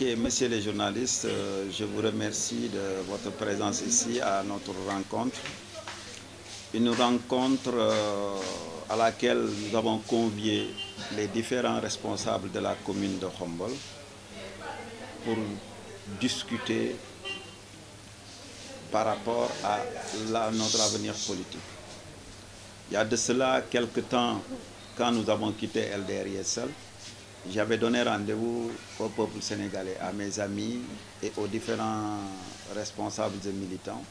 Ok, messieurs les journalistes, je vous remercie de votre présence ici à notre rencontre. Une rencontre à laquelle nous avons convié les différents responsables de la commune de Khombole pour discuter par rapport à notre avenir politique. Il y a de cela quelque temps, quand nous avons quitté LDR-ISL, j'avais donné rendez-vous au peuple sénégalais, à mes amis et aux différents responsables et militants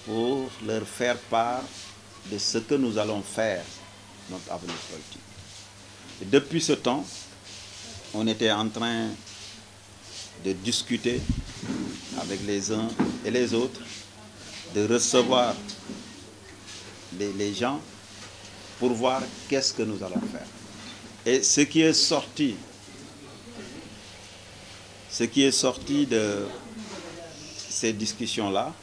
pour leur faire part de ce que nous allons faire, notre avenir politique. Et depuis ce temps, on était en train de discuter avec les uns et les autres, de recevoir les gens pour voir qu'est-ce que nous allons faire. Et ce qui est sorti de ces discussions-là,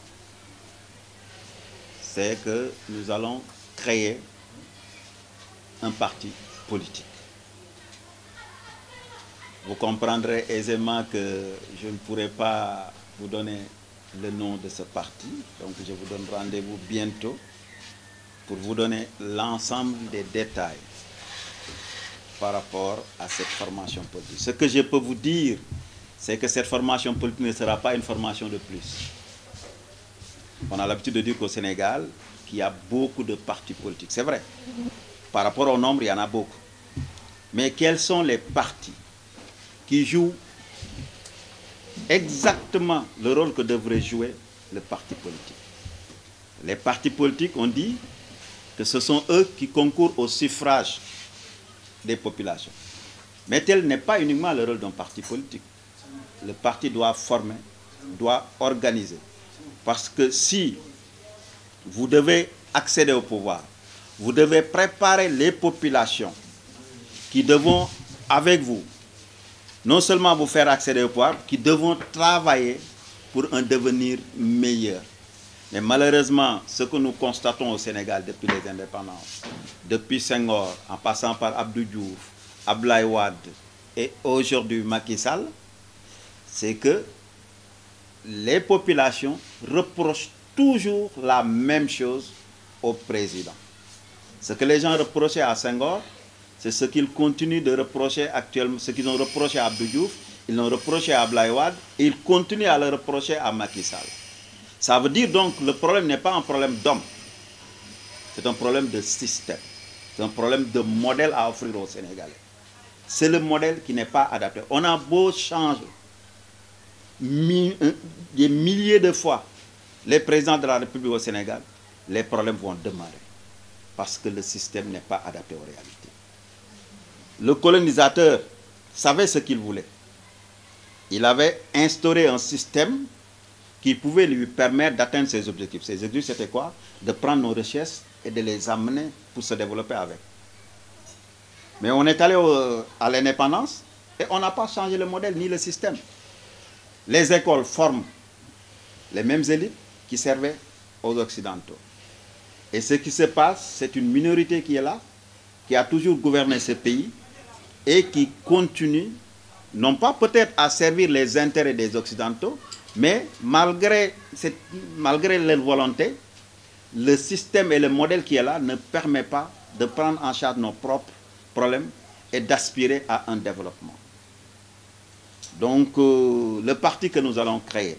c'est que nous allons créer un parti politique. Vous comprendrez aisément que je ne pourrai pas vous donner le nom de ce parti, donc je vous donne rendez-vous bientôt pour vous donner l'ensemble des détails par rapport à cette formation politique. Ce que je peux vous dire, c'est que cette formation politique ne sera pas une formation de plus. On a l'habitude de dire qu'au Sénégal, qu'il y a beaucoup de partis politiques. C'est vrai. Par rapport au nombre, il y en a beaucoup. Mais quels sont les partis qui jouent exactement le rôle que devrait jouer le parti politique? Les partis politiques, on dit que ce sont eux qui concourent au suffrage des populations. Mais tel n'est pas uniquement le rôle d'un parti politique. Le parti doit former, doit organiser. Parce que si vous devez accéder au pouvoir, vous devez préparer les populations qui devront, avec vous, non seulement vous faire accéder au pouvoir, qui devront travailler pour un devenir meilleur. Mais malheureusement, ce que nous constatons au Sénégal depuis les indépendances, depuis Senghor, en passant par Abdou Diouf, Abdoulaye Wade et aujourd'hui Macky Sall, c'est que les populations reprochent toujours la même chose au président. Ce que les gens reprochaient à Senghor, c'est ce qu'ils continuent de reprocher actuellement, ce qu'ils ont reproché à Abdou Diouf, ils l'ont reproché à Abdoulaye Wade et ils continuent à le reprocher à Macky Sall. Ça veut dire donc que le problème n'est pas un problème d'homme, c'est un problème de système, c'est un problème de modèle à offrir aux Sénégalais. C'est le modèle qui n'est pas adapté. On a beau changer des milliers de fois les présidents de la République au Sénégal, les problèmes vont demeurer parce que le système n'est pas adapté aux réalités. Le colonisateur savait ce qu'il voulait. Il avait instauré un système qui pouvait lui permettre d'atteindre ses objectifs. Ses objectifs, c'était quoi? De prendre nos richesses et de les amener pour se développer avec. Mais on est allé à l'indépendance et on n'a pas changé le modèle ni le système. Les écoles forment les mêmes élites qui servaient aux Occidentaux. Et ce qui se passe, c'est une minorité qui est là, qui a toujours gouverné ce pays et qui continue, non pas peut-être à servir les intérêts des Occidentaux, mais malgré leur volonté, le système et le modèle qui est là ne permet pas de prendre en charge nos propres problèmes et d'aspirer à un développement. Donc, le parti que nous allons créer,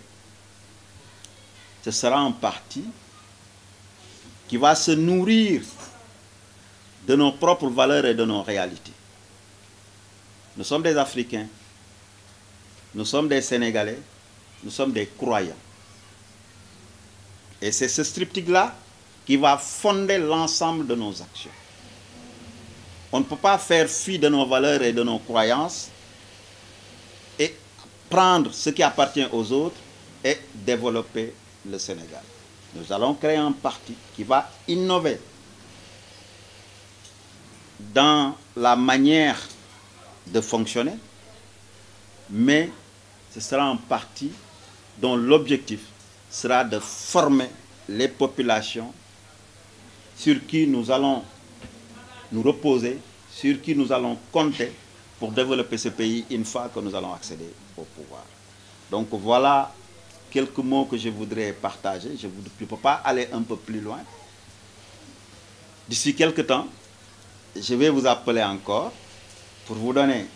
ce sera un parti qui va se nourrir de nos propres valeurs et de nos réalités. Nous sommes des Africains, nous sommes des Sénégalais, nous sommes des croyants. Et c'est ce triptyque-là qui va fonder l'ensemble de nos actions. On ne peut pas faire fi de nos valeurs et de nos croyances et prendre ce qui appartient aux autres et développer le Sénégal. Nous allons créer un parti qui va innover dans la manière de fonctionner, mais ce sera un parti dont l'objectif sera de former les populations sur qui nous allons nous reposer, sur qui nous allons compter pour développer ce pays une fois que nous allons accéder au pouvoir. Donc voilà quelques mots que je voudrais partager. Je ne peux pas aller un peu plus loin. D'ici quelques temps, je vais vous appeler encore pour vous donner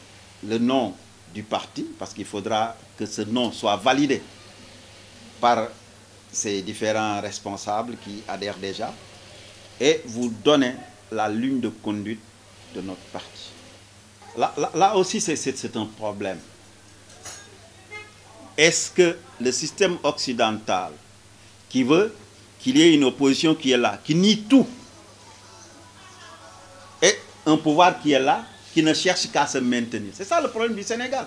le nom du parti, parce qu'il faudra que ce nom soit validé par ces différents responsables qui adhèrent déjà, et vous donner la ligne de conduite de notre parti. Là aussi, c'est un problème. Est-ce que le système occidental, qui veut qu'il y ait une opposition qui est là, qui nie tout, et un pouvoir qui est là, qui ne cherche qu'à se maintenir? C'est ça le problème du Sénégal.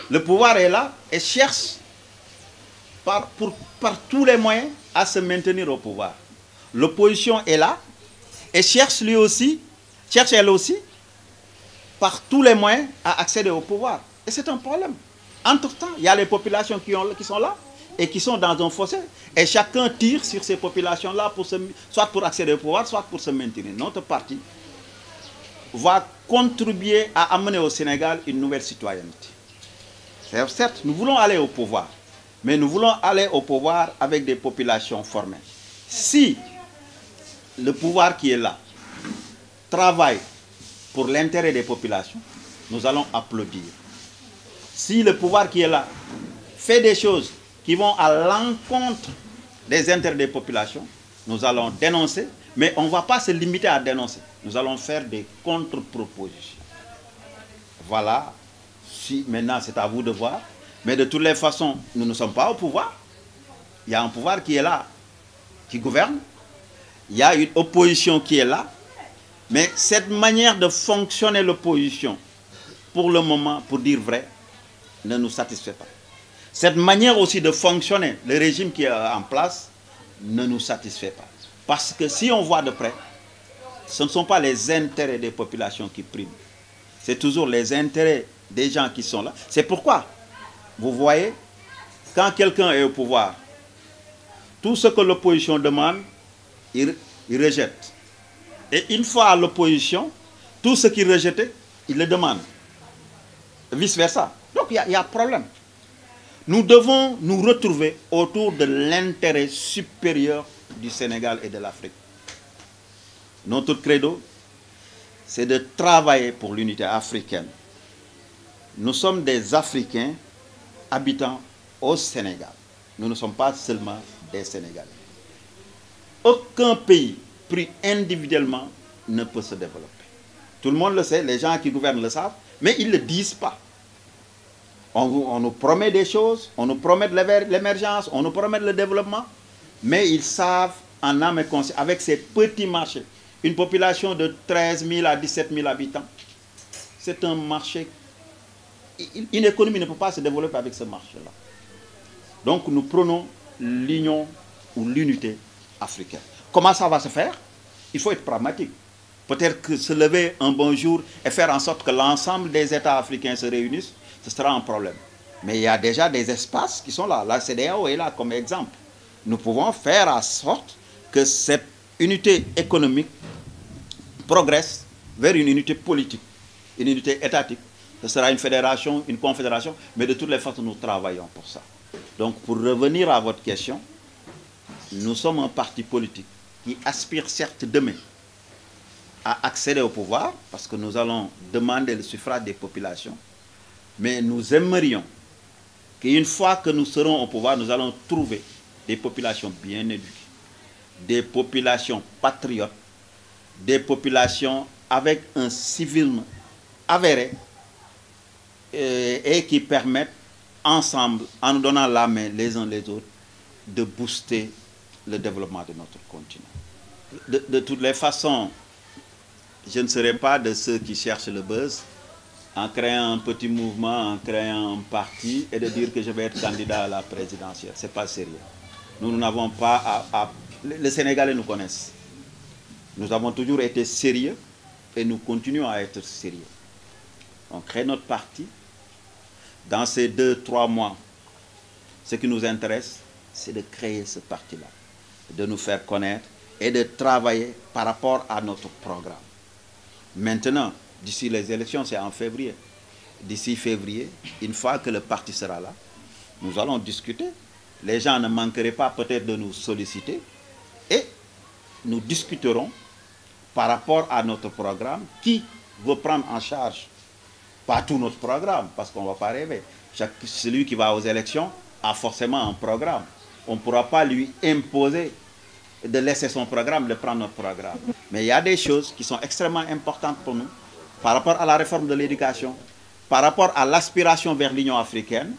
Le pouvoir est là et cherche par tous les moyens à se maintenir au pouvoir. L'opposition est là et cherche elle aussi, par tous les moyens à accéder au pouvoir. Et c'est un problème. Entre-temps, il y a les populations qui sont là et qui sont dans un fossé. Et chacun tire sur ces populations-là, soit pour accéder au pouvoir, soit pour se maintenir. Notre parti va contribuer à amener au Sénégal une nouvelle citoyenneté. Certes, nous voulons aller au pouvoir, mais nous voulons aller au pouvoir avec des populations formées. Si le pouvoir qui est là travaille pour l'intérêt des populations, nous allons applaudir. Si le pouvoir qui est là fait des choses qui vont à l'encontre des intérêts des populations, nous allons dénoncer, mais on ne va pas se limiter à dénoncer. Nous allons faire des contre-propositions. Voilà, si maintenant c'est à vous de voir. Mais de toutes les façons, nous ne sommes pas au pouvoir. Il y a un pouvoir qui est là, qui gouverne. Il y a une opposition qui est là. Mais cette manière de fonctionner l'opposition, pour le moment, pour dire vrai, ne nous satisfait pas. Cette manière aussi de fonctionner, le régime qui est en place, ne nous satisfait pas. Parce que si on voit de près, ce ne sont pas les intérêts des populations qui priment. C'est toujours les intérêts des gens qui sont là. C'est pourquoi, vous voyez, quand quelqu'un est au pouvoir, tout ce que l'opposition demande, il rejette. Et une fois à l'opposition, tout ce qu'il rejetait, il le demande. Vice-versa. Donc il y a problème. Nous devons nous retrouver autour de l'intérêt supérieur du Sénégal et de l'Afrique. Notre credo, c'est de travailler pour l'unité africaine. Nous sommes des Africains habitant au Sénégal. Nous ne sommes pas seulement des Sénégalais. Aucun pays pris individuellement ne peut se développer. Tout le monde le sait, les gens qui gouvernent le savent, mais ils ne le disent pas. On nous promet des choses, on nous promet l'émergence, on nous promet le développement, mais ils savent en âme et conscience, avec ces petits marchés, une population de 13 000 à 17 000 habitants, c'est un marché. Une économie ne peut pas se développer avec ce marché-là. Donc nous prenons l'union ou l'unité africaine. Comment ça va se faire? Il faut être pragmatique. Peut-être que se lever un bon jour et faire en sorte que l'ensemble des États africains se réunissent, ce sera un problème. Mais il y a déjà des espaces qui sont là. La CEDEAO est là comme exemple. Nous pouvons faire en sorte que cette unité économique progresse vers une unité politique, une unité étatique. Ce sera une fédération, une confédération, mais de toutes les façons, nous travaillons pour ça. Donc, pour revenir à votre question, nous sommes un parti politique qui aspire certes demain à accéder au pouvoir, parce que nous allons demander le suffrage des populations, mais nous aimerions qu'une fois que nous serons au pouvoir, nous allons trouver des populations bien éduquées, des populations patriotes, des populations avec un civisme avéré et qui permettent ensemble, en nous donnant la main les uns les autres, de booster le développement de notre continent. De toutes les façons, je ne serai pas de ceux qui cherchent le buzz en créant un petit mouvement, en créant un parti et de dire que je vais être candidat à la présidentielle. Ce n'est pas sérieux. Nous n'avons pas les Sénégalais nous connaissent. Nous avons toujours été sérieux et nous continuons à être sérieux. On crée notre parti. Dans ces 2-3 mois, ce qui nous intéresse, c'est de créer ce parti-là, de nous faire connaître et de travailler par rapport à notre programme. Maintenant, d'ici les élections, c'est en février. d'ici février, une fois que le parti sera là, nous allons discuter. Les gens ne manqueraient pas peut-être de nous solliciter et nous discuterons par rapport à notre programme qui veut prendre en charge, pas tout notre programme, parce qu'on ne va pas rêver. Celui qui va aux élections a forcément un programme. On ne pourra pas lui imposer de laisser son programme, de prendre notre programme. Mais il y a des choses qui sont extrêmement importantes pour nous par rapport à la réforme de l'éducation, par rapport à l'aspiration vers l'Union africaine.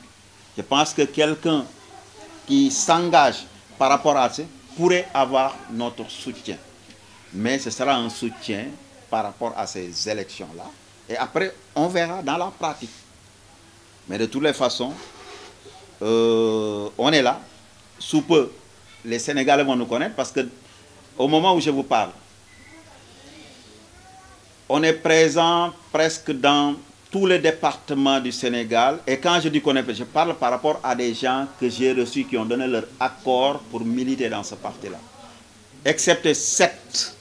Je pense que quelqu'un qui s'engage par rapport à ça pourrait avoir notre soutien. Mais ce sera un soutien par rapport à ces élections-là. Et après, on verra dans la pratique. Mais de toutes les façons, on est là. Sous peu, les Sénégalais vont nous connaître parce qu'au moment où je vous parle, on est présent presque dans tous les départements du Sénégal. Et quand je dis qu'on est, je parle par rapport à des gens que j'ai reçus qui ont donné leur accord pour militer dans ce parti-là. Excepté sept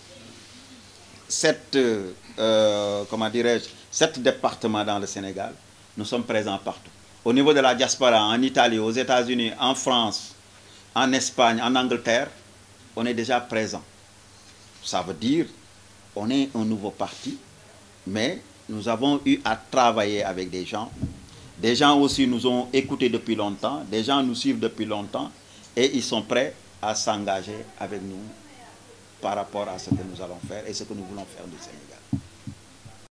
départements dans le Sénégal, nous sommes présents partout. Au niveau de la diaspora, en Italie, aux États-Unis, en France, en Espagne, en Angleterre, on est déjà présent. Ça veut dire on est un nouveau parti, mais nous avons eu à travailler avec des gens. Des gens aussi nous ont écoutés depuis longtemps, des gens nous suivent depuis longtemps et ils sont prêts à s'engager avec nous par rapport à ce que nous allons faire et ce que nous voulons faire du Sénégal.